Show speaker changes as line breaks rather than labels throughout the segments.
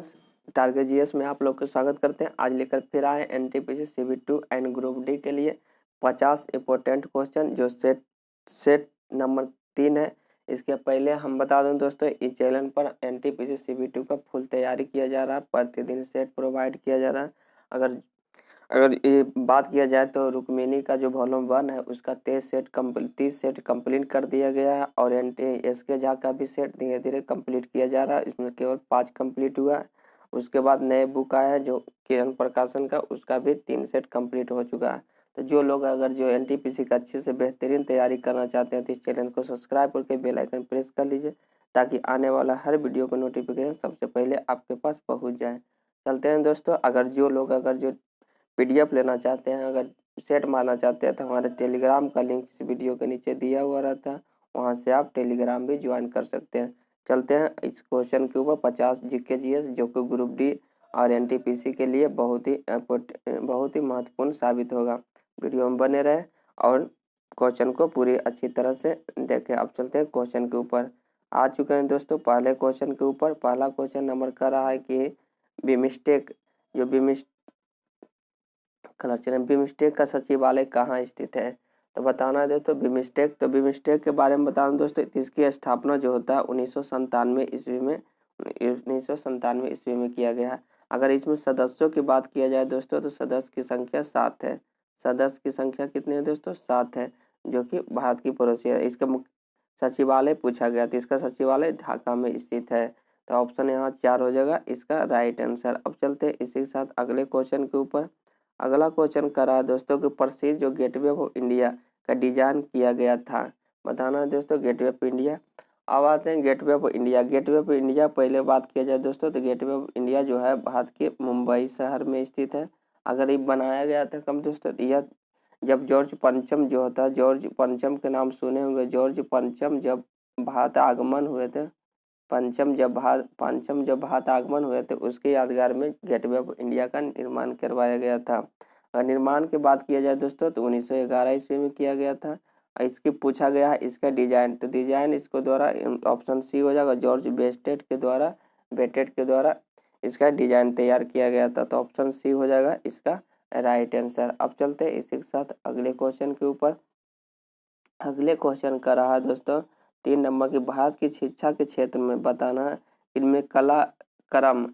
Friends, target GS में आप लोग को स्वागत करते हैं। आज लेकर फिर आए एनटीपीसी सीबी2 एंड ग्रुप डी के लिए 50 इंपॉर्टेंट क्वेश्चन जो सेट नंबर 3 है। इसके पहले हम बता दूं दोस्तों, इस चैनल पर एनटीपीसी सीबी2 का फुल तैयारी किया जा रहा है। प्रतिदिन सेट प्रोवाइड किया जा रहा है। अगर ये बात किया जाए तो रुक्मिणी का जो वॉल्यूम 1 है उसका 30 सेट कंप्लीट कर दिया गया है और एसके झा का भी सेट धीरे धीरे कंप्लीट किया जा रहा है। इसमें केवल 5 कंप्लीट हुआ है। उसके बाद नए बुक आया है जो किरण प्रकाशन का, उसका भी 3 सेट कंप्लीट हो चुका है। तो जो लोग अगर जो एनटीपीसी का अच्छे से बेहतरीन तैयारी करना चाहते हैं तो इस चैनल को सब्सक्राइब करके बेल आइकन प्रेस कर लीजिए ताकि आने वाला हर वीडियो का नोटिफिकेशन सबसे पहले आपके पास पहुँच जाए। चलते हैं दोस्तों, अगर जो पीडीएफ लेना चाहते हैं, अगर सेट मारना चाहते हैं तो हमारे टेलीग्राम का लिंक इस वीडियो के नीचे दिया हुआ रहता है, वहां से आप टेलीग्राम भी ज्वाइन कर सकते हैं। चलते हैं इस क्वेश्चन के ऊपर 50 जीके जीएस जो कि ग्रुप डी और एनटीपीसी के लिए बहुत ही महत्वपूर्ण साबित होगा। वीडियो में बने रहे और क्वेश्चन को पूरी अच्छी तरह से देखें। अब चलते हैं क्वेश्चन के ऊपर। आ चुके हैं दोस्तों पहले क्वेश्चन के ऊपर। पहला क्वेश्चन नंबर कर रहा है कि बिमस्टेक का सचिवालय कहाँ स्थित है। तो बताना है दोस्तों बिमस्टेक के बारे में बता दूं दोस्तों, इसकी स्थापना जो होता है 1997 ईस्वी में किया गया है। अगर इसमें सदस्यों की बात किया जाए दोस्तों तो सदस्य की संख्या 7 है। सदस्य की संख्या कितनी है दोस्तों? 7 है, जो कि भारत की पड़ोसी है। इसका मुख्य सचिवालय पूछा गया तो इसका सचिवालय ढाका में स्थित है। तो ऑप्शन यहाँ 4 हो जाएगा इसका राइट आंसर। अब चलते हैं इसी के साथ अगले क्वेश्चन के ऊपर। अगला क्वेश्चन कर रहा है दोस्तों कि प्रसिद्ध जो गेटवे ऑफ इंडिया का डिजाइन किया गया था। बताना है दोस्तों गेटवे ऑफ इंडिया। अब आते हैं गेटवे ऑफ इंडिया पहले बात किया जाए दोस्तों तो गेटवे ऑफ इंडिया जो है भारत के मुंबई शहर में स्थित है। अगर ये बनाया गया था कब दोस्तों? यह जब जॉर्ज पंचम जो होता है, जॉर्ज पंचम के नाम सुने होंगे। जॉर्ज पंचम जब भारत आगमन हुए थे, पंचम जब भारत आगमन हुए थे उसके यादगार में गेटवे ऑफ इंडिया का निर्माण करवाया गया था। और निर्माण की बात किया जाए दोस्तों तो 1911 ईस्वी में किया गया था। इसकी पूछा गया है इसका डिजाइन, तो डिजाइन इसको द्वारा ऑप्शन सी हो जाएगा, जॉर्ज बेटेट के द्वारा इसका डिजाइन तैयार किया गया था। तो ऑप्शन सी हो जाएगा इसका राइट आंसर। अब चलते हैं इसी के साथ अगले क्वेश्चन के ऊपर। अगले क्वेश्चन का रहा दोस्तों 3 नंबर की भारत की शिक्षा के क्षेत्र में बताना है। इनमें कलाक्रम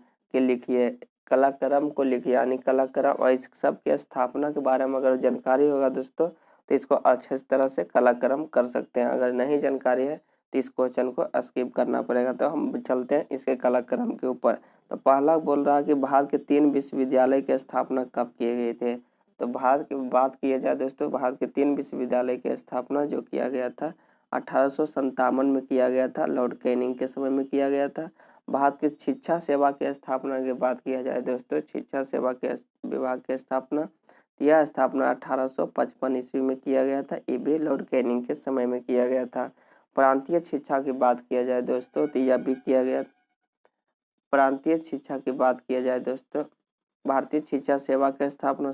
को लिखिए यानी कलाक्रम और इस सब के स्थापना के बारे में अगर जानकारी होगा दोस्तों तो इसको अच्छे तरह से कलाक्रम कर सकते हैं। अगर नहीं जानकारी है तो इस क्वेश्चन को स्किप करना पड़ेगा। तो हम चलते हैं इसके कलाक्रम के ऊपर। तो पहला बोल रहा है कि भारत के 3 विश्वविद्यालय की स्थापना कब किए गए थे। तो भारत की बात किया जाए दोस्तों, भारत के 3 विश्वविद्यालय की स्थापना जो किया गया था 1857 में किया गया था, लॉर्ड कैनिंग के समय में किया गया था। भारत की शिक्षा सेवा की स्थापना की बात किया जाए दोस्तों, शिक्षा सेवा के विभाग की स्थापना, यह स्थापना 1855 ईस्वी में किया गया था। ये भी लॉर्ड कैनिंग के समय में किया गया था। प्रांतीय शिक्षा की बात किया जाए दोस्तों तो यह भी किया गया। प्रांतीय शिक्षा की बात किया जाए दोस्तों, भारतीय शिक्षा सेवा की स्थापना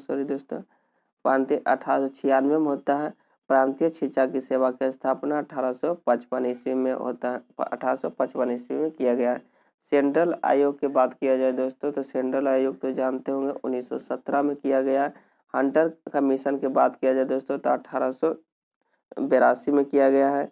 प्रांतीय 1896 में होता है। प्रांतीय शिक्षा की सेवा की स्थापना 1855 ईस्वी में होता है, 1855 ईस्वी में किया गया है। सेंट्रल आयोग की बात किया जाए दोस्तों तो सेंट्रल आयोग तो जानते होंगे 1917 में किया गया। हंटर कमीशन की बात किया जाए दोस्तों तो 1882 में किया गया है।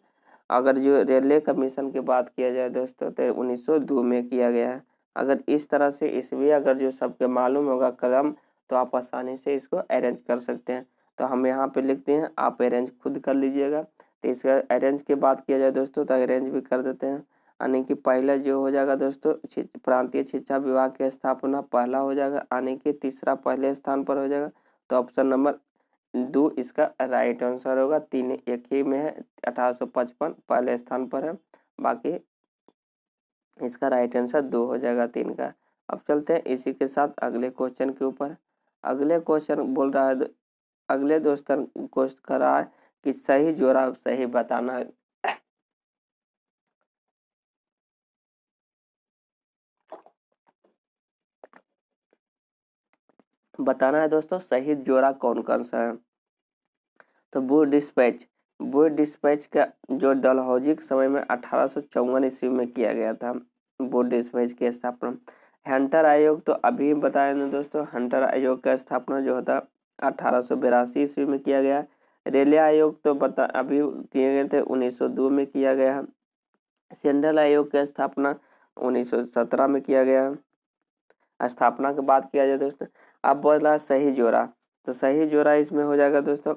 अगर जो रेलवे कमीशन की बात किया जाए दोस्तों तो 1902 में किया गया है। अगर इस तरह से ईस्वी अगर जो सबके मालूम होगा क्रम तो आप आसानी से इसको अरेंज कर सकते हैं। तो हम यहाँ पे लिखते हैं, आप अरेंज खुद कर लीजिएगा। तो इसका अरेंज की बात किया जाए दोस्तों तो अरेंज भी कर देते हैं, यानी कि पहला जो हो जाएगा दोस्तों प्रांतीय शिक्षा विभाग की स्थापना पहला हो जाएगा, यानी कि तीसरा पहले स्थान पर हो जाएगा। तो ऑप्शन नंबर 2 इसका राइट आंसर होगा। 3 एक ही में है, 1855 पहले स्थान पर है, बाकी इसका राइट आंसर 2 हो जाएगा 3 का। अब चलते हैं इसी के साथ अगले क्वेश्चन के ऊपर। अगले क्वेश्चन बोल रहा है, अगले दोस्तन क्वेश्चन कर रहा है कि सही जोड़ा सही बताना है। बताना है दोस्तों सही जोड़ा कौन कौन सा है। तो बुर डिस्पैच का जो डलहौजी के समय में 1854 ईस्वी में किया गया था। बुर डिस्पैच की स्थापना हंटर आयोग तो अभी बताए ना दोस्तों, हंटर आयोग का स्थापना जो होता 1882 ईस्वी में किया गया। रेलवे आयोग तो अभी किए गए थे 1902 में किया गया। सेंट्रल आयोग की स्थापना 1917 में किया गया। स्थापना के बाद किया जाए दोस्तों। अब बोला सही जोड़ा, तो सही जोड़ा इसमें हो जाएगा दोस्तों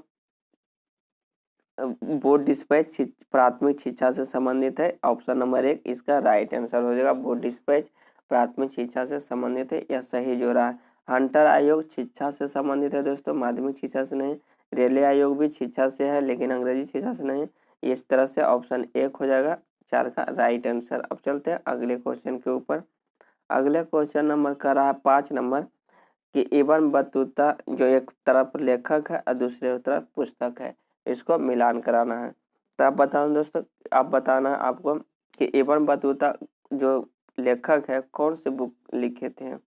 बोर्ड डिस्पैच प्राथमिक शिक्षा से संबंधित है। ऑप्शन नंबर 1 इसका राइट आंसर हो जाएगा। बोर्ड डिस्पैच प्राथमिक शिक्षा से संबंधित है, यह सही जोड़ा है। हंटर आयोग शिक्षा से संबंधित है दोस्तों, माध्यमिक शिक्षा से नहीं। रेलवे आयोग भी शिक्षा से है लेकिन अंग्रेजी शिक्षा से नहीं। इस तरह से ऑप्शन 1 हो जाएगा 4 का राइट आंसर। अब चलते हैं अगले क्वेश्चन के ऊपर। अगले क्वेश्चन नंबर का रहा 5 नंबर कि इब्न बतूता जो एक तरफ लेखक है और दूसरे तरफ पुस्तक है, इसको मिलान कराना है। तो आप बताओ दोस्तों, आप बताना है आपको कि इब्न बतूता जो लेखक है कौन से बुक लिखे थे। तो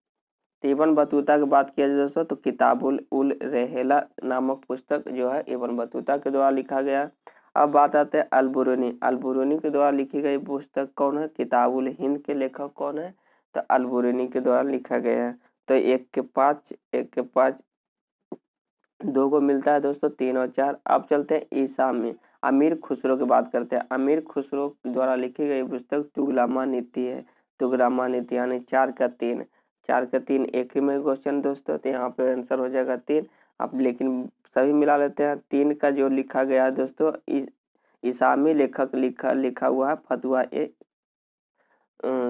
इब्न बतूता की बात किया जाए दोस्तों तो किताबुल उल रहेला नामक पुस्तक जो है इब्न बतूता के द्वारा लिखा गया। अब बात आते हैं अल-बुरूनी। अल-बुरूनी के द्वारा लिखी गई पुस्तक कौन है। किताबुल हिंद के लेखक कौन है, तो अल-बुरूनी के द्वारा लिखा गया है। तो 1 के 5 2 को मिलता है दोस्तों, 3 और 4। अब चलते हैं ईसा में अमीर खुसरो की बात करते हैं। अमीर खुसरो द्वारा लिखी गई पुस्तक तुगलमा नीति है। तुगलमा नीति यानी 4 का 3। 4 का 3 एक ही में क्वेश्चन दोस्तों, तो यहाँ पे आंसर हो जाएगा 3। अब लेकिन सभी मिला लेते हैं। 3 का जो लिखा गया है दोस्तों ईसामी लेखक लिखा हुआ है फतवा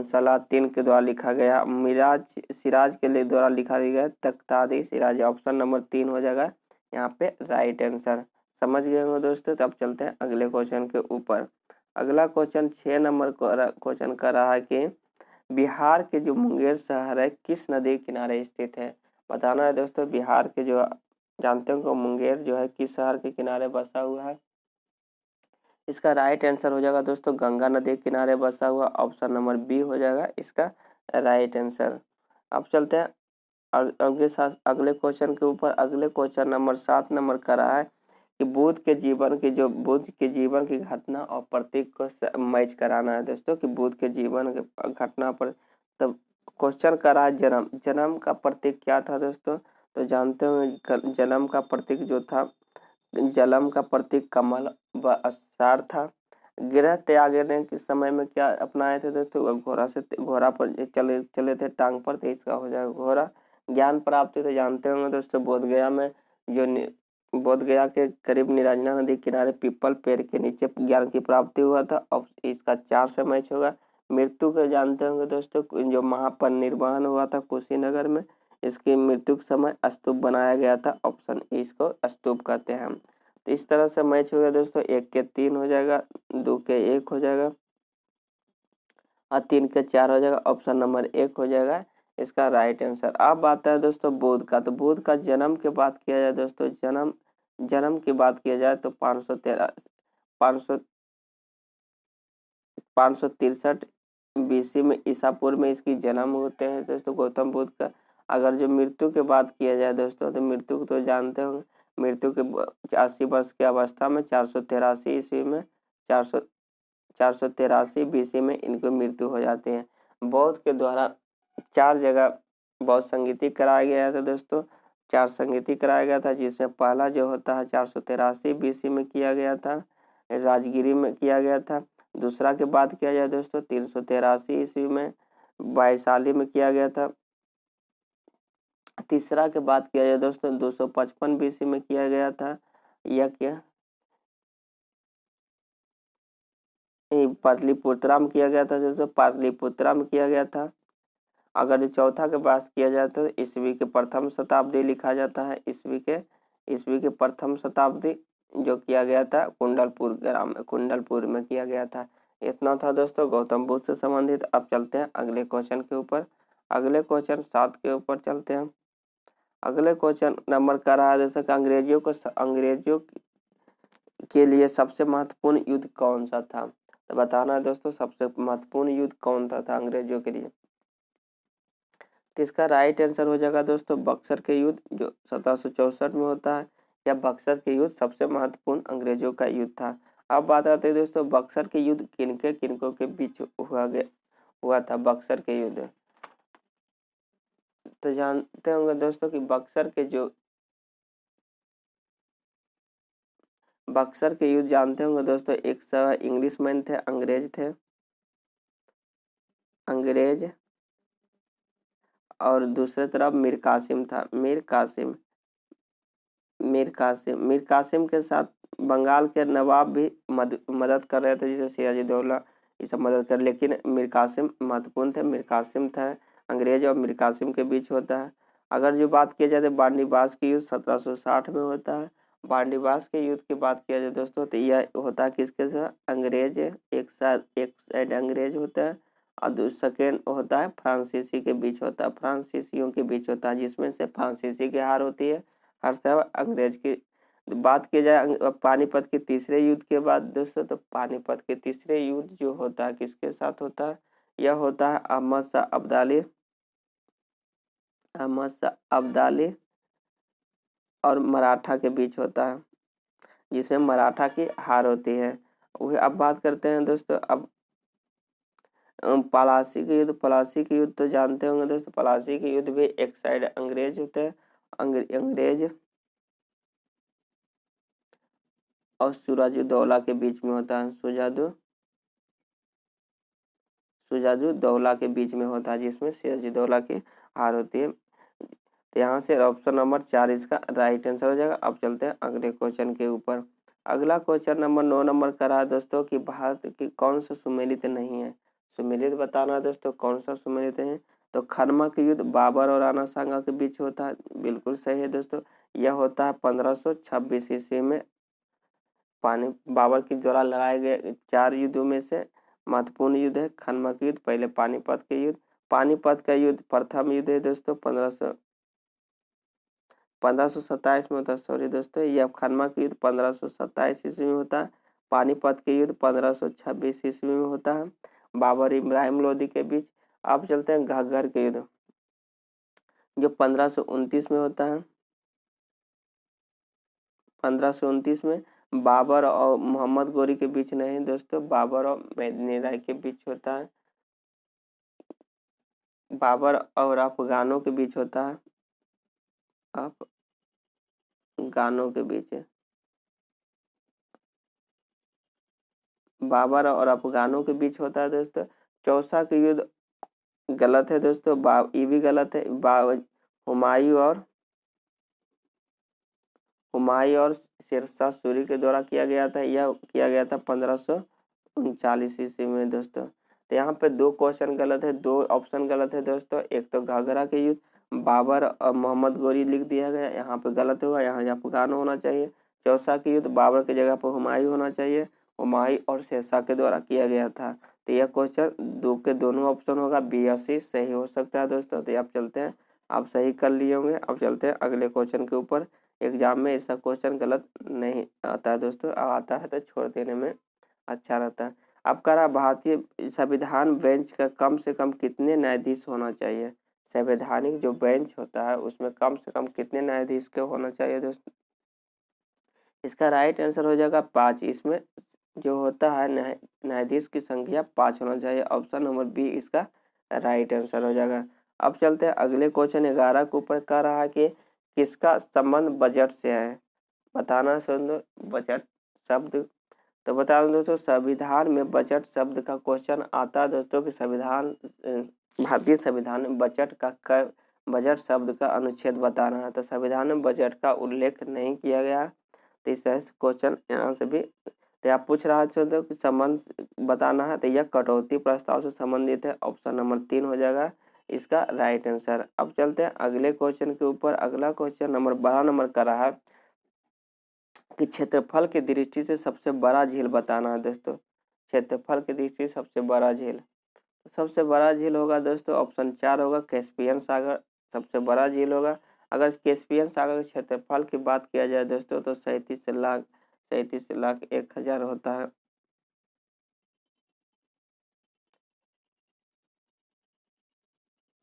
सलातीन के द्वारा लिखा गया। मिराज सिराज के लिए द्वारा लिखा गया तख्तादी सिराज। ऑप्शन नंबर 3 हो जाएगा यहाँ पे राइट आंसर। समझ गए होंगे दोस्तों। तो अब चलते हैं अगले क्वेश्चन के ऊपर। अगला क्वेश्चन 6 नंबर क्वेश्चन का रहा है कि बिहार के जो मुंगेर शहर है किस नदी के किनारे स्थित है। बताना है दोस्तों, बिहार के जो जानते हो मुंगेर जो है किस शहर के किनारे बसा हुआ है। इसका राइट आंसर हो जाएगा दोस्तों गंगा नदी के किनारे बसा हुआ। ऑप्शन नंबर बी हो जाएगा इसका राइट आंसर। अब चलते हैं अगले क्वेश्चन के ऊपर। अगले क्वेश्चन नंबर 7 नंबर का रहा है कि बुद्ध के जीवन की घटना और प्रतीक को मैच कराना है दोस्तों कि बुद्ध के जीवन के घटना पर। तब क्वेश्चन का रहा है जन्म का प्रतीक क्या था दोस्तों। तो जानते हो जन्म का प्रतीक जो था, जलम का प्रतीक कमल व अषाढ़ था। गृह त्यागने के समय में क्या अपनाए थे दोस्तों, घोड़ा पर चले थे टांग पर, तो इसका हो जाएगा घोड़ा। ज्ञान प्राप्ति तो जानते होंगे दोस्तों, बोधगया में बोधगया के करीब निरंजना नदी किनारे पीपल पेड़ के नीचे ज्ञान की प्राप्ति हुआ था। और इसका 4 से मैच होगा। मृत्यु को जानते होंगे दोस्तों, जो महापरिनिर्वाण हुआ था कुशीनगर में, इसकी मृत्यु के समय स्तूप बनाया गया था। ऑप्शन इसको स्तूप कहते हैं। तो इस तरह से मैच हो गया दोस्तों। 1 के 3 हो जाएगा, 2 के 1 हो जाएगा और 3 के 4 हो जाएगा। ऑप्शन नंबर 1 हो जाएगा इसका राइट आंसर। अब आता है दोस्तों बुद्ध का। तो बुद्ध का जन्म की बात किया जाए दोस्तों, जन्म की बात किया जाए तो 563 बीसी में ईसापुर में इसकी जन्म होते हैं दोस्तों गौतम बुद्ध का। अगर जो मृत्यु की बात किया जाए दोस्तों, तो मृत्यु को तो जानते होंगे, मृत्यु के 80 वर्ष की अवस्था में 483 ईस्वी में 483 बीसी में इनको मृत्यु हो जाती है। बौद्ध के द्वारा 4 जगह बौद्ध संगीति कराया गया था दोस्तों। 4 संगीति कराया गया था, जिसमें पहला जो होता है 483 बीसी में किया गया था, राजगिरी में किया गया था। दूसरा की बात किया जाए दोस्तों 383 ईस्वी में वैशाली में किया गया था। तीसरा की बात किया जाए दोस्तों 255 बीसी में किया गया था। यह क्या पाटलिपुत्रा में किया गया था दोस्तों, पाटलिपुत्रा में किया गया था। अगर चौथा के बात किया जाए तो ईस्वी के प्रथम शताब्दी लिखा जाता है। ईस्वी के प्रथम शताब्दी जो किया गया था कुंडलपुर में किया गया था। इतना था दोस्तों गौतम बुद्ध से संबंधित। अब चलते हैं अगले क्वेश्चन के ऊपर। अगले क्वेश्चन 7 के ऊपर चलते हैं। अगले क्वेश्चन नंबर का रहा है जैसे कि अंग्रेजों के लिए सबसे महत्वपूर्ण युद्ध कौन सा था। तो बताना है दोस्तों सबसे महत्वपूर्ण युद्ध कौन सा था अंग्रेजों के लिए। तो इसका राइट आंसर हो जाएगा दोस्तों बक्सर के युद्ध जो 1764 में होता है। या बक्सर के युद्ध सबसे महत्वपूर्ण अंग्रेजों का युद्ध था। अब बात आती है दोस्तों बक्सर के युद्ध किनको के बीच हुआ था बक्सर के युद्ध। तो जानते होंगे दोस्तों कि बक्सर के युद्ध जानते होंगे दोस्तों, एक इंग्लिशमैन थे, अंग्रेज, और दूसरे तरफ मीर कासिम था, मीर कासिम के साथ बंगाल के नवाब भी मदद कर रहे थे, जैसे सिराजुद्दौला ये सब मदद कर, लेकिन मीर कासिम महत्वपूर्ण थे। मीर कासिम था, अंग्रेज और मीर कासिम के बीच होता है। अगर जो बात की जाए तो बांडीबास की युद्ध 1760 में होता है। बांडीबास के युद्ध की बात किया जाए दोस्तों तो यह होता है किसके साथ, अंग्रेज, एक साइड अंग्रेज होता है और सेकेंड होता है फ्रांसीसी के बीच होता है, फ्रांसीसियों के बीच होता है, जिसमें से फ्रांसीसी की हार होती है, हर तरफ अंग्रेज की। बात की जाए पानीपत के तीसरे युद्ध के बाद दोस्तों, तो पानीपत के तीसरे युद्ध जो होता है किसके साथ होता है, यह होता है अहमद शाह अब्दाली और मराठा के बीच होता है, जिसमें मराठा की हार होती है। वही अब बात करते हैं दोस्तों, अब पलासी के युद्ध तो जानते होंगे दोस्तों, पलासी के युद्ध भी एक साइड अंग्रेज होते हैं, अंग्रेज और सिराजुद्दौला के बीच में होता है, सिराजुद्दौला के बीच में होता है, जिसमें सिराजुद्दौला की हार होती है। तो यहाँ से ऑप्शन नंबर 4 इसका राइट आंसर हो जाएगा। अब चलते हैं अगले क्वेश्चन के ऊपर। अगला क्वेश्चन नंबर 9 नंबर का रहा है दोस्तों कि भारत की कौन सा सुमेलित नहीं है, सुमेलित बताना है दोस्तों, कौन सा सुमेलित है। तो खनमा के युद्ध बाबर और राणा सांगा के बीच होता है, बिल्कुल सही है दोस्तों, यह होता है 1526 ईस्वी में। बाबर के द्वारा लड़ाए गए 4 युद्धों में से महत्वपूर्ण युद्ध है खनमा का युद्ध, पहले पानीपत के युद्ध। पानीपत का युद्ध प्रथम युद्ध है दोस्तों, 1527 में होता है, सॉरी दोस्तों, यह खनमा का युद्ध 1527 ईस्वी में होता है। पानीपत के युद्ध 1526 ईस्वी में होता है, बाबर इब्राहिम लोदी के बीच। अब चलते हैं घग्गर के युद्ध, जो 1529 में होता है। 1529 में बाबर और मोहम्मद गोरी के बीच नहीं दोस्तों, बाबर और मेदिनी राय के बीच होता है, बाबर और अफगानों के बीच होता है, अफगानों के बीच, बाबर और अफगानों के बीच होता है दोस्तों। चौसा के युद्ध गलत है दोस्तों, ये भी गलत है, हुमायूं और शेरशाह सूरी के द्वारा किया गया था, यह किया गया था 1539 ईस्वी में दोस्तों। तो यहाँ पे 2 क्वेश्चन गलत है, 2 ऑप्शन गलत है दोस्तों। एक तो घाघरा के युद्ध बाबर और मोहम्मद गोरी लिख दिया गया, यहाँ पे गलत होगा, यहाँ अफगान होना चाहिए। चौसा के युद्ध बाबर की जगह पर हुमायूं होना चाहिए, हुमायूं और शेरशाह के द्वारा किया गया था। तो यह क्वेश्चन 2 के दोनों ऑप्शन होगा, बी और सी सही हो सकता है दोस्तों। तो अब चलते हैं, आप सही कर लिए होंगे। अब चलते हैं अगले क्वेश्चन के ऊपर। एग्जाम में ऐसा क्वेश्चन गलत नहीं आता है दोस्तों, आता है तो छोड़ देने में अच्छा रहता है। अब कह रहा भारतीय संविधान बेंच का कम से कम कितने न्यायाधीश होना चाहिए, संवैधानिक जो बेंच होता है उसमें कम से कम कितने न्यायाधीश के होना चाहिए दोस्तों। इसका राइट आंसर हो जाएगा 5। इसमें जो होता है न्यायाधीश की संख्या 5 होना चाहिए, ऑप्शन नंबर बी इसका राइट आंसर हो जाएगा। अब चलते हैं अगले क्वेश्चन 11 के ऊपर, कह रहा है कि किसका संबंध बजट से है, बताना सुन बजट शब्द। तो बता दूं दोस्तों, संविधान में बजट शब्द का क्वेश्चन आता है दोस्तों कि भारतीय संविधान में बजट शब्द का अनुच्छेद बताना है। तो संविधान में बजट का उल्लेख नहीं किया गया, तो इस तरह से क्वेश्चन यहाँ से भी। तो आप पूछ रहा है कि संबंध बताना है, तो यह कटौती प्रस्ताव से संबंधित है, ऑप्शन नंबर 3 हो जाएगा इसका राइट आंसर। अब चलते हैं अगले क्वेश्चन के ऊपर। अगला क्वेश्चन नंबर 12 नंबर का रहा है कि क्षेत्रफल की दृष्टि से सबसे बड़ा झील बताना है दोस्तों, क्षेत्रफल की दृष्टि से सबसे बड़ा झील। सबसे बड़ा झील होगा दोस्तों, ऑप्शन 4 होगा कैस्पियन सागर सबसे बड़ा झील होगा। अगर कैस्पियन सागर के क्षेत्रफल की बात किया जाए दोस्तों तो 37 लाख 1,000 होता है।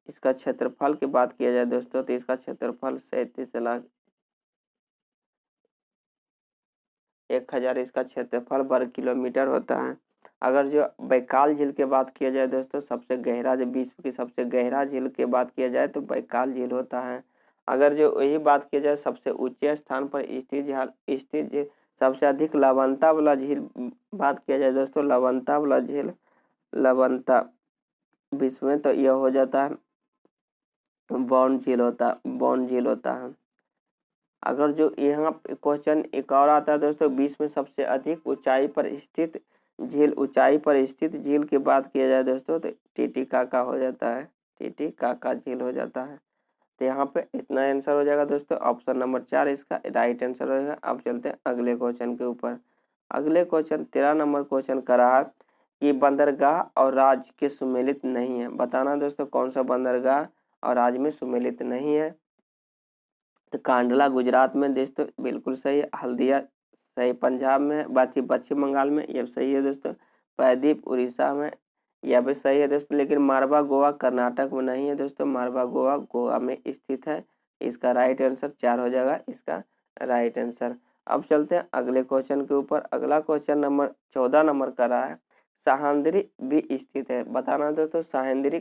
इसका क्षेत्रफल की बात किया जाए दोस्तों तो इसका क्षेत्रफल 37,01,000 इसका क्षेत्रफल वर्ग किलोमीटर होता है। अगर जो बैकाल झील की बात किया जाए दोस्तों, सबसे गहरा, जो विश्व की सबसे गहरा झील की बात किया जाए तो बैकाल झील होता है। अगर जो यही बात किया जाए सबसे ऊंचे स्थान पर स्थित सबसे अधिक लवणता वाला झील बात किया जाए दोस्तों, लवणता वाला झील, लवणता विश्व में, तो यह हो जाता है बौन झील होता है। अगर जो यहाँ क्वेश्चन एक और आता है दोस्तों, विश्व में सबसे अधिक ऊंचाई पर स्थित झील की बात किया जाए दोस्तों तो टीटीकाका हो जाता है, टीटीकाका झील हो जाता है। तो यहाँ पे इतना आंसर हो जाएगा दोस्तों, ऑप्शन नंबर 4 इसका राइट आंसर हो जाएगा। अब चलते हैं अगले क्वेश्चन के ऊपर। अगले क्वेश्चन 13 नंबर क्वेश्चन कर रहा है कि बंदरगाह और राज्य के सुमेलित नहीं है। बताना दोस्तों कौन सा बंदरगाह और राज्य में सुमेलित नहीं है। तो कांडला गुजरात में दोस्तों बिल्कुल सही है, हल्दिया सही पंजाब में, बाकी पश्चिम बंगाल में, यह सही है दोस्तों। प्रायद्वीप उड़ीसा में, यह भी सही है दोस्तों। लेकिन मारवा गोवा कर्नाटक में नहीं है दोस्तों, मारवा गोवा गोवा में स्थित है। इसका राइट आंसर 4 हो जाएगा इसका राइट आंसर। अब चलते हैं अगले क्वेश्चन के ऊपर। अगला क्वेश्चन नंबर 14 नंबर का रहा है, सह्याद्री भी स्थित है। बताना दोस्तों सह्याद्री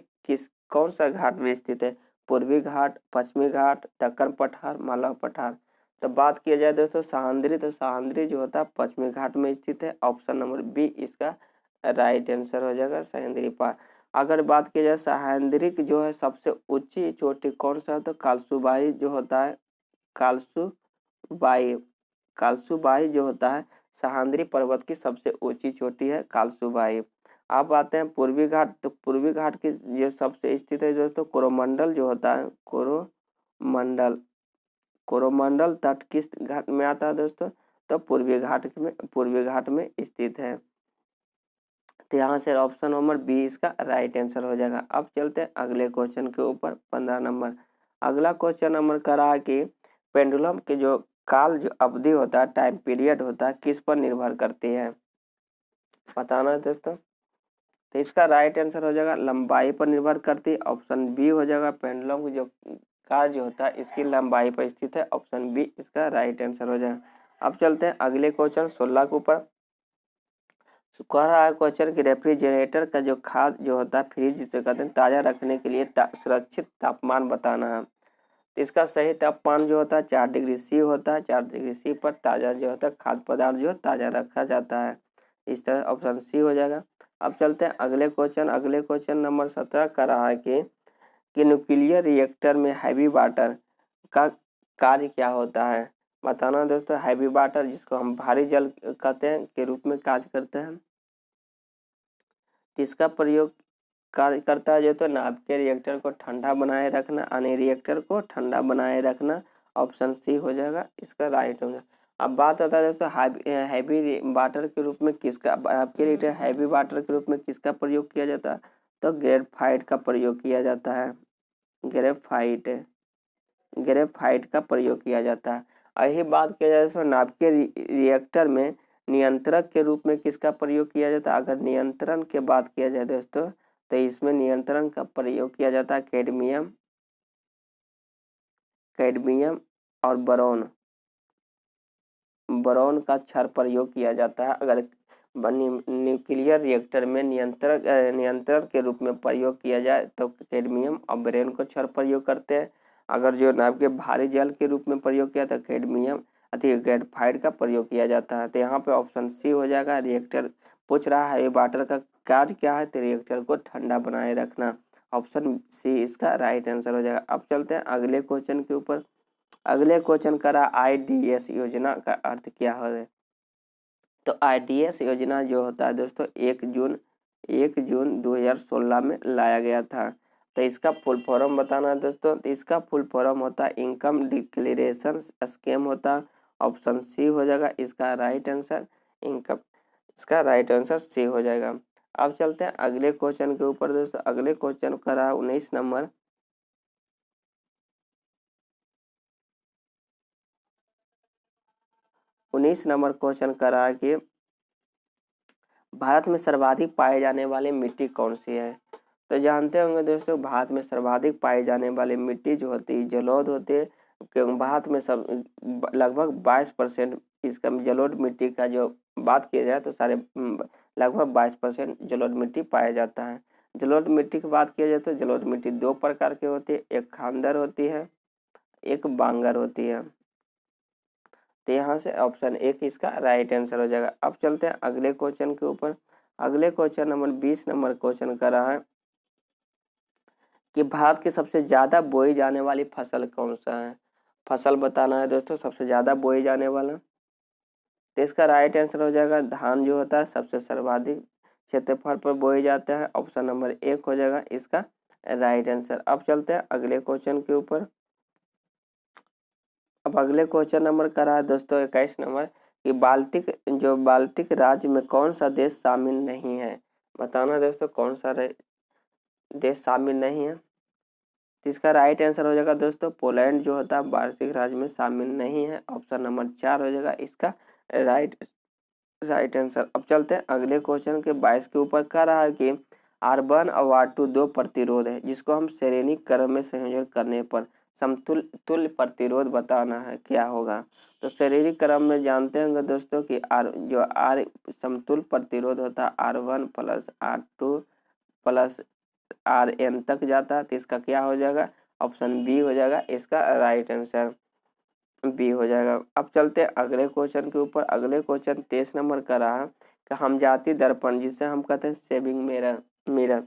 कौन सा घाट में स्थित है। पूर्वी घाट, पश्चिमी घाट, दक्कन पठार, मालवा पठार। तो बात किया जाए दोस्तों सह्याद्री, तो सह्याद्री जो होता है पश्चिमी घाट में स्थित है। ऑप्शन नंबर बी इसका राइट आंसर हो जाएगा, सह्याद्री पार। अगर बात की जाए सह्याद्री की जो है सबसे ऊंची चोटी कौन सा है, तो कालसुबाई जो होता है, कालसुबाई जो होता है सह्याद्री पर्वत की सबसे ऊंची चोटी है कालसुबाई। आप आते हैं पूर्वी घाट, तो पूर्वी घाट की जो सबसे स्थित है दोस्तों कोरोमंडल जो होता है, कोरोमंडल तट किस घाट में आता है दोस्तों, तो पूर्वी घाट में स्थित है। तो यहाँ से ऑप्शन नंबर बी इसका राइट आंसर हो जाएगा। अब चलते हैं अगले क्वेश्चन के ऊपर 15 नंबर। अगला क्वेश्चन नंबर का रहा कि पेंडुलम के जो काल जो अवधि होता है, टाइम पीरियड होता है, किस पर निर्भर करती है। बताना है दोस्तों। तो इसका राइट आंसर हो जाएगा लंबाई पर निर्भर करती है। ऑप्शन बी हो जाएगा, पेंडुलम की जो काल जो होता है इसकी लंबाई पर स्थित है। ऑप्शन बी इसका राइट आंसर हो जाएगा। अब चलते हैं अगले क्वेश्चन 16 के ऊपर। कह रहा है क्वेश्चन कि रेफ्रिजरेटर का जो खाद जो होता है, फ्रिज जिसे कहते हैं, ताज़ा रखने के लिए सुरक्षित तापमान बताना है। इसका सही तापमान जो होता है 4 डिग्री सी होता है। 4 डिग्री सी पर ताज़ा जो होता है खाद्य पदार्थ जो ताज़ा रखा जाता है। इस तरह ऑप्शन सी हो जाएगा। अब चलते हैं अगले क्वेश्चन नंबर 17 का रहा है कि न्यूक्लियर रिएक्टर में हैवी वाटर का कार्य क्या होता है। बताना दोस्तों, हैवी वाटर जिसको हम भारी जल कहते हैं के रूप में कार्य करते हैं। इसका प्रयोग कार्य करता है जो तो नाभिकीय रिएक्टर को ठंडा बनाए रखना, अन्य रिएक्टर को ठंडा बनाए रखना। ऑप्शन सी हो जाएगा इसका राइट हो जाएगा। अब बात होता है दोस्तों हैवी वाटर के रूप में किसका, आपके रिएक्टर हैवी वाटर के रूप में किसका प्रयोग किया जाता है, तो ग्रेफाइट का प्रयोग किया जाता है। ग्रेफाइट का प्रयोग किया जाता है। यही बात किया जाए तो नाभिकीय रिएक्टर में नियंत्रक के रूप में किसका प्रयोग किया जाता है। अगर नियंत्रण के बात किया जाए दोस्तों, तो इसमें नियंत्रण का प्रयोग किया जाता है कैडमियम और बोरॉन का क्षार प्रयोग किया जाता है। अगर न्यूक्लियर रिएक्टर में नियंत्रण के रूप में प्रयोग किया जाए तो कैडमियम और बोरॉन को क्षार प्रयोग करते हैं। अगर जो नाभिकीय भारी जल के रूप में प्रयोग किया तो ग्रेफाइट का प्रयोग किया जाता है। तो यहाँ पे ऑप्शन सी हो जाएगा। रिएक्टर पूछ रहा है वाटर का कार्य क्या है, तो रिएक्टर को ठंडा बनाए रखना। ऑप्शन सी इसका राइट आंसर हो जाएगा। अब चलते हैं अगले क्वेश्चन के ऊपर। अगले क्वेश्चन का रहा IDS योजना का अर्थ क्या है। तो IDS योजना जो होता है दोस्तों 1 जून 2016 में लाया गया था। तो इसका फुल फॉर्म बताना है दोस्तों। तो इसका फुल फॉर्म होता है इनकम डिक्लेरेशन स्कीम होता है। ऑप्शन सी हो जाएगा इसका राइट आंसर, इनकम, इसका राइट आंसर सी हो जाएगा। अब चलते हैं अगले क्वेश्चन के ऊपर दोस्तों। अगले क्वेश्चन का रहा 19 नंबर। 19 नंबर क्वेश्चन का रहा कि भारत में सर्वाधिक पाए जाने वाली मिट्टी कौन सी है। तो जानते होंगे दोस्तों भारत में सर्वाधिक पाए जाने वाली मिट्टी जो होती है जलोढ़ होती है। भारत में सब लगभग 22% इसका जलोढ़ मिट्टी का जो बात किया जाए तो लगभग 22% जलोढ़ मिट्टी पाया जाता है। जलोढ़ मिट्टी की बात किया जाए तो जलोढ़ मिट्टी 2 प्रकार की होती है, एक खांदर होती है, एक बांगर होती है। तो यहाँ से ऑप्शन 1 इसका राइट आंसर हो जाएगा। अब चलते हैं अगले क्वेश्चन के ऊपर। अगले क्वेश्चन नंबर 20 नंबर क्वेश्चन कर रहा है कि भारत की सबसे ज़्यादा बोई जाने वाली फसल कौन सा है। फसल बताना है दोस्तों, सबसे ज़्यादा बोई जाने वाला। तो इसका राइट आंसर हो जाएगा धान जो होता है सबसे सर्वाधिक क्षेत्रफल पर बोए जाता है। ऑप्शन नंबर 1 हो जाएगा इसका राइट आंसर। अब चलते हैं अगले क्वेश्चन के ऊपर। अब अगले क्वेश्चन नंबर का रहा है दोस्तों 21 नंबर कि बाल्टिक राज्य में कौन सा देश शामिल नहीं है। बताना दोस्तों कौन सा देश शामिल नहीं है। इसका राइट आंसर हो जाएगा दोस्तों पोलैंड जो होता है बाल्टिक राज्य में शामिल नहीं है। ऑप्शन नंबर 4 हो जाएगा इसका राइट आंसर। अब चलते हैं अगले क्वेश्चन के 22 के ऊपर कह रहा है कि R1 और R2 दो प्रतिरोध है जिसको हम श्रेणी क्रम में संयोजन करने पर तुल्य प्रतिरोध बताना है, क्या होगा। तो श्रेणी क्रम में जानते होंगे दोस्तों कि R समतुल्य प्रतिरोध होता है R1 plus R2 plus Rn तक जाता है। तो इसका क्या हो जाएगा, ऑप्शन बी हो जाएगा इसका राइट आंसर, बी हो जाएगा। अब चलते हैं अगले क्वेश्चन के ऊपर। अगले क्वेश्चन 23 नंबर का रहा कि हमजाती दर्पण जिसे हम कहते हैं सेविंग मिरर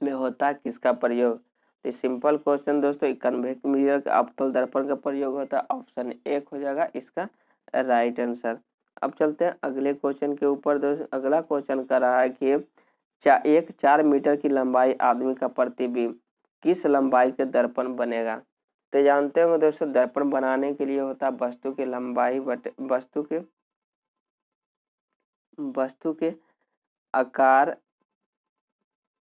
में होता है किसका प्रयोग। तो सिंपल क्वेश्चन दोस्तों कन्वेक्स मिरर का अवतल दर्पण का प्रयोग होता है। ऑप्शन 1 हो जाएगा इसका राइट आंसर। अब चलते हैं अगले क्वेश्चन के ऊपर दोस्तों। अगला क्वेश्चन का रहा है कि 4 मीटर की लंबाई आदमी का प्रतिबिंब किस लंबाई के दर्पण बनेगा। तो जानते होंगे दोस्तों दर्पण बनाने के लिए होता है वस्तु की लंबाई बटे वस्तु के आकार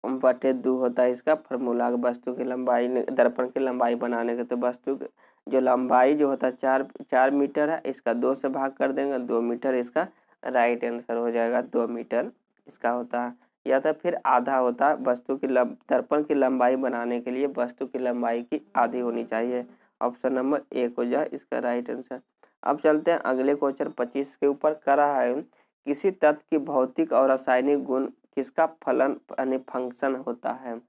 बटे 2 होता है इसका फॉर्मूला। वस्तु की लंबाई दर्पण की लंबाई बनाने के तो वस्तु जो लंबाई जो होता है 4 मीटर है, इसका 2 से भाग कर देंगे 2 मीटर इसका राइट आंसर हो जाएगा। 2 मीटर इसका होता है, या तो फिर आधा होता है। वस्तु की दर्पण की लंबाई बनाने के लिए वस्तु की लंबाई की आधी होनी चाहिए। ऑप्शन नंबर 1 हो जाए इसका राइट आंसर। अब चलते हैं अगले क्वेश्चन 25 के ऊपर कर रहा है किसी तत्व की भौतिक और रासायनिक गुण किसका फलन यानी फंक्शन होता है।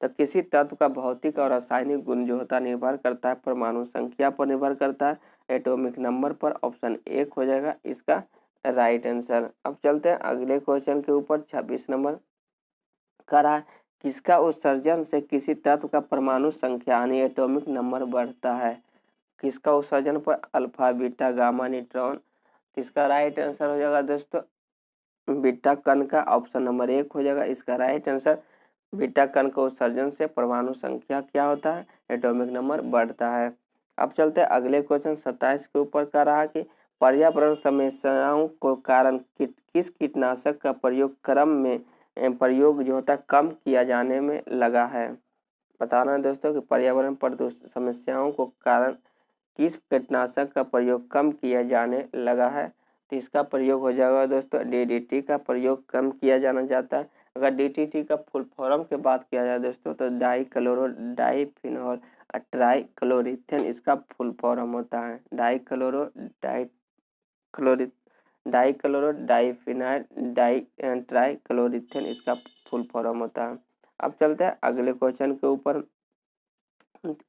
तो किसी तत्व का भौतिक और रासायनिक गुण जो होता है निर्भर करता है परमाणु संख्या पर, निर्भर करता है एटॉमिक नंबर पर। ऑप्शन 1 हो जाएगा इसका राइट आंसर। अब चलते हैं अगले क्वेश्चन के ऊपर 26 नंबर का रहा है किसका उत्सर्जन से किसी तत्व का परमाणु संख्या यानी एटॉमिक नंबर बढ़ता है। किसका उत्सर्जन पर, अल्फा बीटा गामा न्यूट्रॉन। इसका राइट आंसर हो जाएगा दोस्तों बीटा कण का। ऑप्शन नंबर 1 हो जाएगा इसका राइट आंसर। बीटा कण के उत्सर्जन से परमाणु संख्या क्या होता है, एटॉमिक नंबर बढ़ता है। अब चलते हैं अगले क्वेश्चन 27 के ऊपर का रहा कि पर्यावरण समस्याओं को कारण किस कीटनाशक का प्रयोग जो होता है कम किया जाने में लगा है। बताना है दोस्तों कि पर्यावरण प्रदूषण समस्याओं को कारण किस कीटनाशक का प्रयोग कम किया जाने लगा है। तो इसका प्रयोग हो जाएगा दोस्तों DDT का प्रयोग कम किया जाना चाहता है। अगर DDT का फुल फॉर्म की बात किया जाए दोस्तों तो डाइक्लोरो डाइफिनॉल ट्राइक्लोरिथेन इसका फुल फॉर्म होता है। डाइक्लोरो डाइफिनाइल ट्राइक्लोरिथेन इसका फुल फॉर्म होता है। अब चलते हैं अगले क्वेश्चन के ऊपर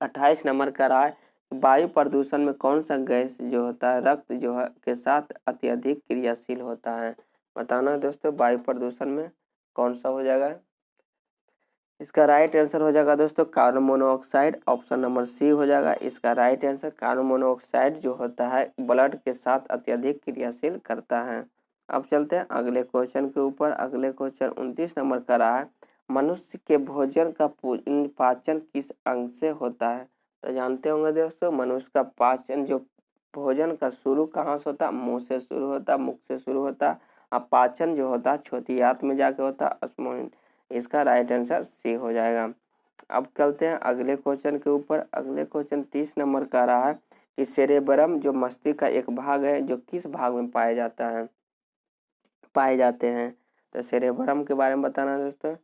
28 नंबर का रहा है वायु प्रदूषण में कौन सा गैस जो होता है रक्त जो है के साथ अत्यधिक क्रियाशील होता है। बताना दोस्तों वायु प्रदूषण में कौन सा हो जाएगा। इसका राइट आंसर हो जाएगा दोस्तों carbon monoxide. Option number C हो जाएगा इसका राइट आंसर। कार्बन मोनोऑक्साइड जो होता है ब्लड के साथ अत्यधिक क्रियाशील करता है। अब चलते हैं अगले क्वेश्चन के ऊपर। अगले क्वेश्चन 29 नंबर का रहा है मनुष्य के भोजन का पाचन किस अंग से होता है। तो जानते होंगे दोस्तों मनुष्य का पाचन जो भोजन का शुरू कहाँ से होता है, मुंह से शुरू होता है, मुख से शुरू होता है। अब पाचन जो होता है छोटी आंत में जाके होता है स्मॉल। इसका राइट आंसर सी हो जाएगा। अब चलते हैं अगले क्वेश्चन के ऊपर। अगले क्वेश्चन 30 नंबर का रहा है कि सेरेब्रम जो मस्तिष्क का एक भाग है जो किस भाग में पाए जाते हैं। तो सेरेब्रम के बारे में बताना है दोस्तों।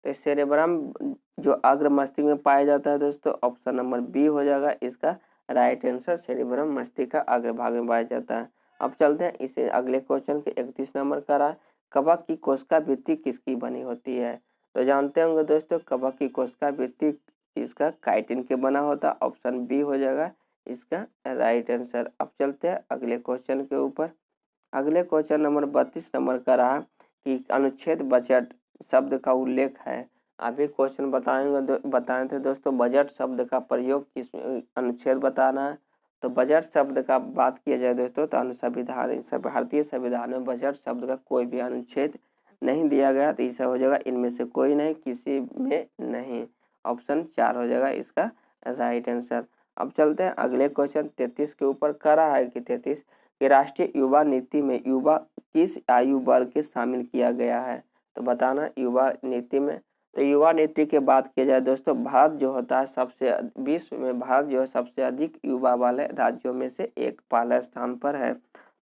तो सेरेब्रम जो अग्र मस्तिष्क में पाया जाता है दोस्तों ऑप्शन नंबर बी हो जाएगा इसका राइट आंसर। सेरेब्रम मस्तिष्क का अग्र भाग में पाया जाता है। अब चलते हैं इसे अगले क्वेश्चन के 31 नंबर का रहा, कवक की कोशिका भित्ति किसकी बनी होती है? तो जानते होंगे दोस्तों, कवक की कोशिका भित्ति इसका काइटिन के बना होता है। ऑप्शन बी हो जाएगा इसका राइट आंसर। अब चलते हैं अगले क्वेश्चन के ऊपर। अगले क्वेश्चन नंबर 32 नंबर का रहा कि अनुच्छेद बजट शब्द का उल्लेख है। अभी क्वेश्चन बताए थे दोस्तों, बजट शब्द का प्रयोग किस अनुच्छेद बताना है। तो बजट शब्द का बात किया जाए दोस्तों, तो संविधान भारतीय संविधान में बजट शब्द का कोई भी अनुच्छेद नहीं दिया गया। तो ऐसा हो जाएगा इनमें से कोई नहीं, किसी में नहीं। ऑप्शन 4 हो जाएगा इसका राइट आंसर। अब चलते हैं अगले क्वेश्चन 33 के ऊपर करा है कि 33 कि राष्ट्रीय युवा नीति में युवा किस आयु वर्ग के शामिल किया गया है? तो बताना युवा नीति में। तो युवा नीति के बात किया जाए दोस्तों, भारत जो होता है सबसे विश्व में भारत जो है सबसे अधिक युवा वाले राज्यों में से एक पहले स्थान पर है।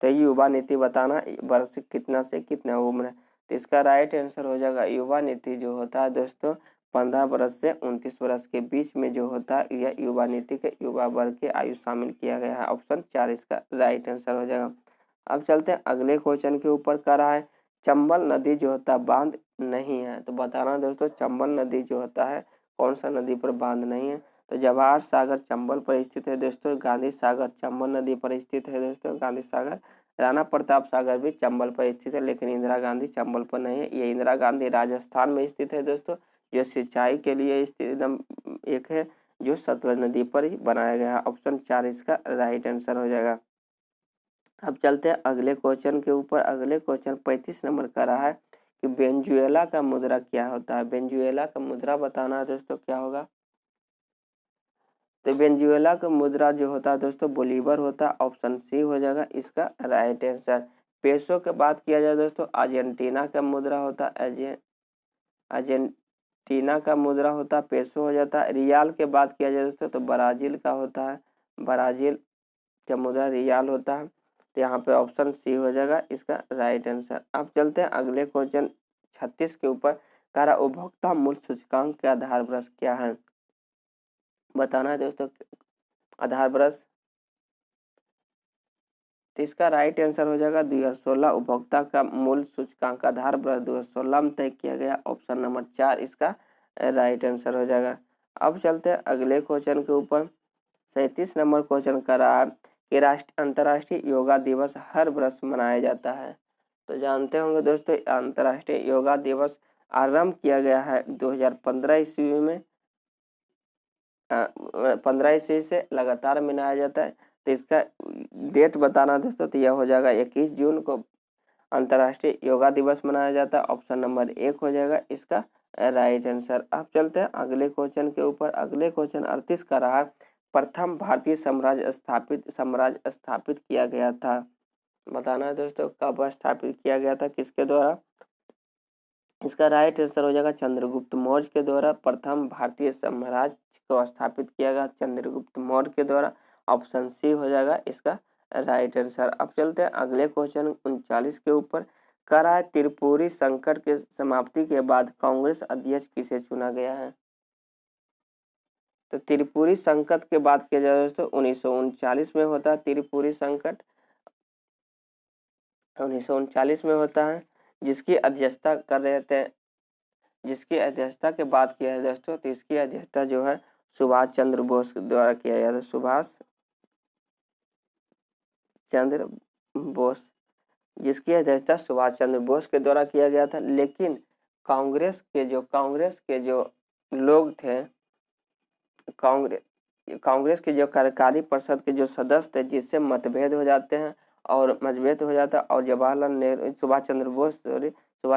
तो युवा नीति बताना वर्ष कितना से कितना उम्र है। तो इसका राइट आंसर हो जाएगा युवा नीति जो होता है दोस्तों 15 वर्ष से 29 वर्ष के बीच में जो होता है यह युवा नीति के युवा वर्ग के आयु शामिल किया गया है। ऑप्शन 4 इसका राइट आंसर हो जाएगा। अब चलते हैं अगले क्वेश्चन के ऊपर कर रहा है, चंबल नदी जो होता है बांध नहीं है। तो बताना दोस्तों, चंबल नदी जो होता है कौन सा नदी पर बांध नहीं है? तो जवाहर सागर चंबल पर स्थित है दोस्तों, गांधी सागर चंबल नदी पर स्थित है दोस्तों, गांधी सागर। राणा प्रताप सागर भी चंबल पर स्थित है, लेकिन इंदिरा गांधी चंबल पर नहीं है। ये इंदिरा गांधी राजस्थान में स्थित है दोस्तों, जो सिंचाई के लिए स्थित एक है, जो सतलज नदी पर ही बनाया गया है। ऑप्शन 4 इसका राइट आंसर हो जाएगा। अब चलते हैं अगले क्वेश्चन के ऊपर। अगले क्वेश्चन 35 नंबर का रहा है कि वेनेजुएला का मुद्रा क्या होता है? वेनेजुएला का मुद्रा बताना है दोस्तों क्या होगा? तो वेनेजुएला का मुद्रा जो होता है दोस्तों बोलीवर होता है। ऑप्शन सी हो जाएगा इसका राइट आंसर। पेसो की बात किया जाए दोस्तों, अर्जेंटीना का मुद्रा होता है, अर्जेंटीना का मुद्रा होता है पेसो हो जाता है। रियाल के बात किया जाए दोस्तों, तो ब्राजील का होता है, ब्राजील का मुद्रा रियाल होता है। तो यहाँ पे ऑप्शन सी हो जाएगा इसका राइट आंसर। अब चलते हैं अगले क्वेश्चन 36 के ऊपर। तारा उपभोक्ता मूल्य सूचकांक के आधार वर्ष क्या है? बताना है दोस्तों आधार वर्ष। तो इसका राइट आंसर हो जाएगा 2016। उपभोक्ता का मूल्य सूचकांक आधार वर्ष 2016 में तय किया गया। ऑप्शन नंबर 4 इसका राइट आंसर हो जाएगा। अब चलते हैं अगले क्वेश्चन के ऊपर। 37 नंबर क्वेश्चन का रहा कि अंतर्राष्ट्रीय योगा दिवस हर वर्ष मनाया जाता है। तो जानते होंगे दोस्तों, अंतर्राष्ट्रीय योगा दिवस आरंभ किया गया है 2015 ईस्वी में। 15 ईस्वी से लगातार मनाया जाता है। तो इसका डेट बताना दोस्तों, तो यह हो जाएगा 21 जून को अंतर्राष्ट्रीय योगा दिवस मनाया जाता है। ऑप्शन नंबर 1 हो जाएगा इसका राइट आंसर। अब चलते हैं अगले क्वेश्चन के ऊपर। अगले क्वेश्चन 38 का रहा, प्रथम भारतीय साम्राज्य स्थापित किया गया था। बताना है दोस्तों कब स्थापित किया गया था, किसके द्वारा? इसका राइट आंसर हो जाएगा चंद्रगुप्त मौर्य के द्वारा प्रथम भारतीय साम्राज्य को स्थापित किया गया चंद्रगुप्त मौर्य के द्वारा। ऑप्शन सी हो जाएगा इसका राइट आंसर। अब चलते हैं अगले क्वेश्चन 39 के ऊपर। करा है त्रिपुरी संकट के समाप्ति के बाद कांग्रेस अध्यक्ष किसे चुना गया है? तो त्रिपुरी संकट के बात किया जाए दोस्तों 1939 में होता है त्रिपुरी संकट, 1939 में होता है। जिसकी अध्यक्षता कर रहे थे, जिसकी अध्यक्षता की बात किया है दोस्तों, तो इसकी अध्यक्षता जो है सुभाष चंद्र बोस द्वारा किया गया था। सुभाष चंद्र बोस, जिसकी अध्यक्षता सुभाष चंद्र बोस के द्वारा किया गया था। लेकिन कांग्रेस के जो लोग थे, कांग्रेस के जो कार्यकारी परिषद के जो सदस्य थे, जिससे मतभेद हो जाते हैं और मतभेद हो जाता है और जवाहरलाल नेहरू सुभाष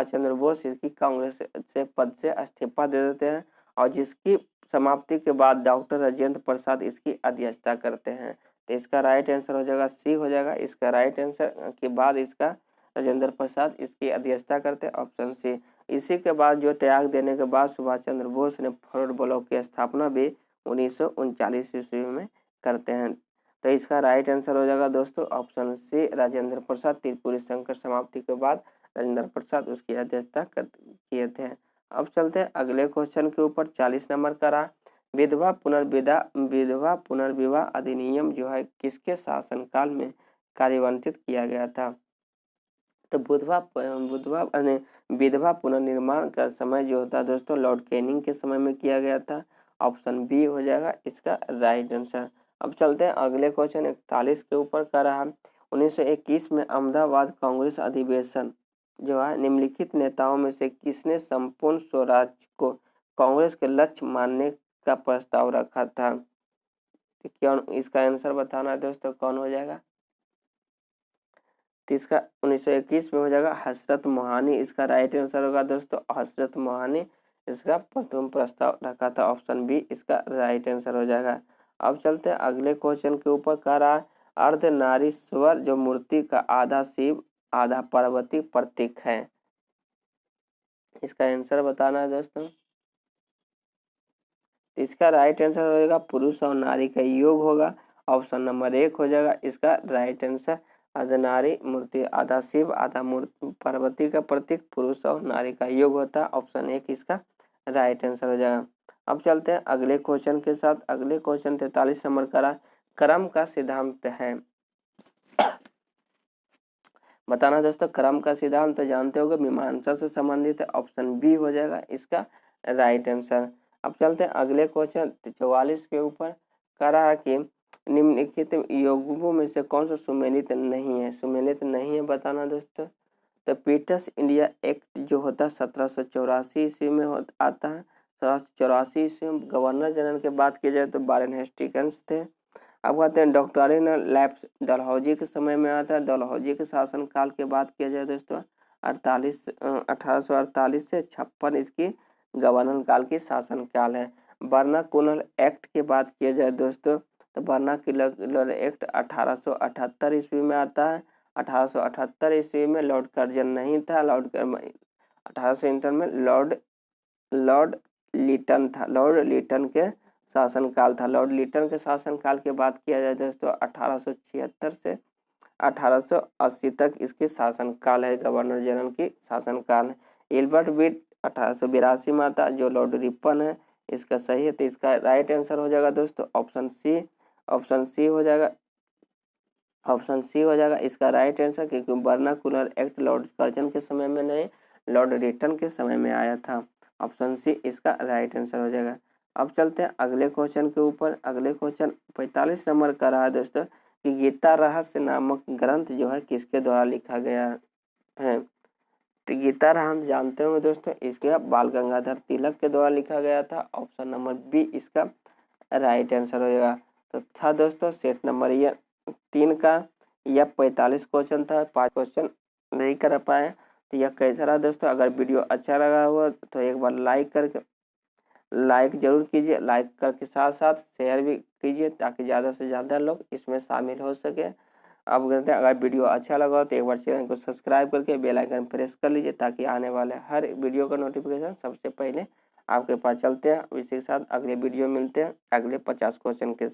चंद्र बोस इसकी कांग्रेस से पद से इस्तीफा दे देते हैं और जिसकी समाप्ति के बाद डॉक्टर राजेंद्र प्रसाद इसकी अध्यक्षता करते हैं। तो इसका राइट आंसर हो जाएगा सी हो जाएगा। इसका राइट आंसर के बाद इसका राजेंद्र प्रसाद इसकी अध्यक्षता करते हैं। Option C. इसी के बाद जो त्याग देने के बाद सुभाष चंद्र बोस ने फॉरवर्ड ब्लॉक की स्थापना भी 1939 ईस्वी में करते हैं। तो इसका राइट आंसर हो जाएगा दोस्तों ऑप्शन सी राजेंद्र प्रसाद। त्रिपुरी संकट समाप्ति के बाद राजेंद्र प्रसाद उसकी अध्यक्षता किए थे। अब चलते हैं अगले क्वेश्चन के ऊपर। 40 नंबर का रहा, विधवा पुनर्विवाह अधिनियम जो है किसके शासनकाल में कार्यान्वित किया गया था। तो विधवा पुनर्निर्माण का समय जो होता है दोस्तों लॉर्ड कैनिंग के समय में किया गया था। ऑप्शन बी हो जाएगा इसका राइट आंसर। अब चलते हैं अगले क्वेश्चन 41 के ऊपर कर रहा है। 1921 में अहमदाबाद कांग्रेस अधिवेशन जो है निम्नलिखित नेताओं में से किसने संपूर्ण स्वराज को कांग्रेस के लक्ष्य मानने का प्रस्ताव रखा था? क्या इसका आंसर बताना है दोस्तों, कौन हो जाएगा? तो इसका 1921 में हो जाएगा हजरत मोहानी, इसका राइट आंसर होगा दोस्तों हजरत मोहानी इसका प्रथम प्रस्ताव रखा था। ऑप्शन बी इसका राइट आंसर हो जाएगा। अब चलते हैं अगले क्वेश्चन के ऊपर। कह रहा है अर्धनारीश्वर जो मूर्ति का आधा शिव आधा पार्वती प्रतीक है, इसका आंसर बताना है दोस्तों। इसका राइट आंसर हो जाएगा पुरुष और नारी का योग होगा। ऑप्शन नंबर 1 हो जाएगा इसका राइट आंसर। अर्धनारी मूर्ति आधा शिव आधा पार्वती का प्रतीक पुरुष और नारी का योग होता है। ऑप्शन 1 इसका राइट आंसर हो जाएगा। अब चलते हैं अगले क्वेश्चन के साथ। अगले क्वेश्चन 43 नंबर का क्रम का सिद्धांत है। बताना दोस्तों क्रम का सिद्धांत तो जानते होगे मीमांसा से संबंधित है। ऑप्शन बी हो जाएगा इसका राइट आंसर। अब चलते हैं अगले क्वेश्चन 44 के ऊपर। कह रहा है कि निम्नलिखित यौगिकों में से कौन सा सुमेलित नहीं है? सुमेलित नहीं है बताना दोस्तों। तो पीटर्स इंडिया एक्ट जो होता है 1784 ईस्वी में आता है। 1784 ईस्वी में गवर्नर जनरल की बात की जाए तो वारेन हेस्टिंग्स थे। अब कहते हैं डॉक्टरिनल लैप्स डलहौजी के समय में आता है। डलहौजी के शासन काल की बात किया जाए दोस्तों 1848 से 56 इसकी गवर्नर काल की शासन काल है। वर्नाकुलर एक्ट की बात किया जाए दोस्तों तो वर्नाकुलर एक्ट 1878 ईस्वी में आता है। 1878 ईस्वी में लॉर्ड कर्जन नहीं था। 1870 में लॉर्ड लिटन था। लॉर्ड लिटन के शासनकाल था। लॉर्ड लिटन के शासनकाल की बात किया जाए दोस्तों 1876 से 1880 तक इसके शासनकाल है। गवर्नर जनरल की शासनकाल है। एल्बर्ट बीट 1882 में आता जो लॉर्ड रिपन है इसका सही है। तो इसका राइट आंसर हो जाएगा दोस्तों ऑप्शन सी। ऑप्शन सी हो जाएगा। ऑप्शन सी हो जाएगा इसका राइट आंसर क्योंकि वर्नाकुलर एक्ट लॉर्ड कर्जन के समय में नहीं लॉर्ड रिटन के समय में आया था। ऑप्शन सी इसका राइट आंसर हो जाएगा। अब चलते हैं अगले क्वेश्चन के ऊपर। अगले क्वेश्चन 45 नंबर का रहा है दोस्तों कि गीता रहस्य नामक ग्रंथ जो है किसके द्वारा लिखा गया है? तो गीता हम जानते होंगे दोस्तों इसके बाल गंगाधर तिलक के द्वारा लिखा गया था। ऑप्शन नंबर बी इसका राइट आंसर हो जाएगा। तो था दोस्तों सेट नंबर ये 3 का यह 45 क्वेश्चन था। 5 क्वेश्चन नहीं कर पाए। तो यह कैसा रहा दोस्तों? अगर वीडियो अच्छा लगा हुआ तो एक बार लाइक जरूर कीजिए। लाइक करके साथ साथ शेयर भी कीजिए ताकि ज़्यादा से ज़्यादा लोग इसमें शामिल हो सके। अब कहते हैं अगर वीडियो अच्छा लगा तो एक बार चैनल को सब्सक्राइब करके बेल आइकन प्रेस कर लीजिए ताकि आने वाले हर वीडियो का नोटिफिकेशन सबसे पहले आपके पास। चलते हैं इसी के साथ अगले वीडियो मिलते हैं अगले 50 क्वेश्चन के साथ।